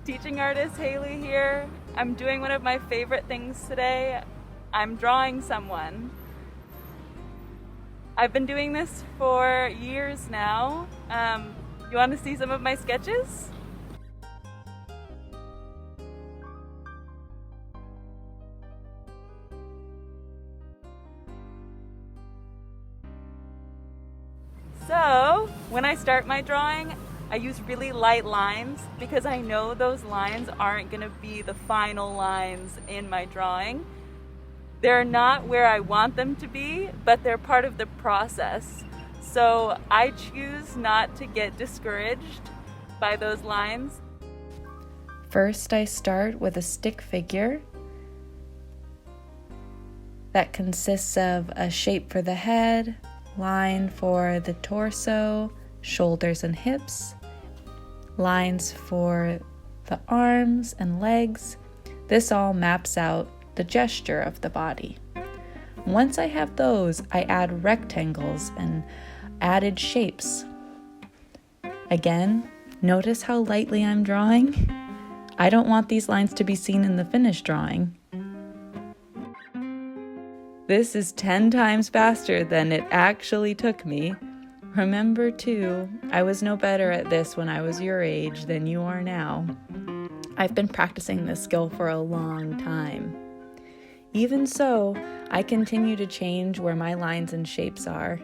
Teaching artist Haley here. I'm doing one of my favorite things today. I'm drawing someone. I've been doing this for years now. You want to see some of my sketches? So, when I start my drawing, I use really light lines because I know those lines aren't going to be the final lines in my drawing. They're not where I want them to be, but they're part of the process. So I choose not to get discouraged by those lines. First, I start with a stick figure that consists of a shape for the head, line for the torso, shoulders and hips, lines for the arms and legs. This all maps out the gesture of the body. Once I have those, I add rectangles and added shapes. Again, notice how lightly I'm drawing. I don't want these lines to be seen in the finished drawing. This is 10 times faster than it actually took me. Remember too, I was no better at this when I was your age than you are now. I've been practicing this skill for a long time. Even so, I continue to change where my lines and shapes are.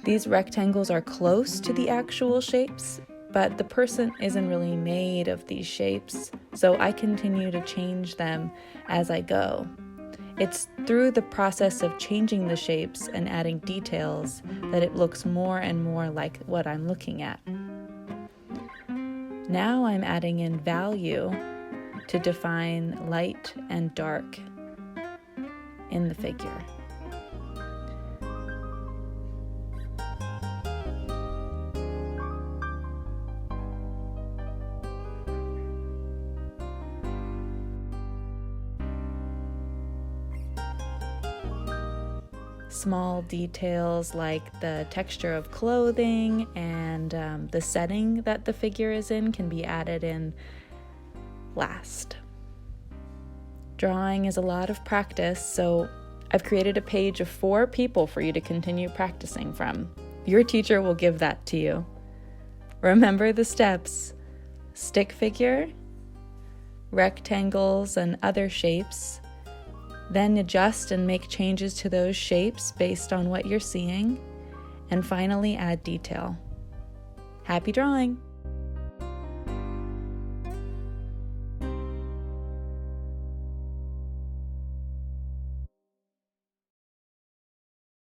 These rectangles are close to the actual shapes, but the person isn't really made of these shapes, so I continue to change them as I go. It's through the process of changing the shapes and adding details that it looks more and more like what I'm looking at. Now I'm adding in value to define light and dark in the figure. Small details like the texture of clothing and the setting that the figure is in can be added in last. Drawing is a lot of practice, so I've created a page of 4 people for you to continue practicing from. Your teacher will give that to you. Remember the steps: stick figure, rectangles and other shapes, then adjust and make changes to those shapes based on what you're seeing, and finally add detail. Happy drawing!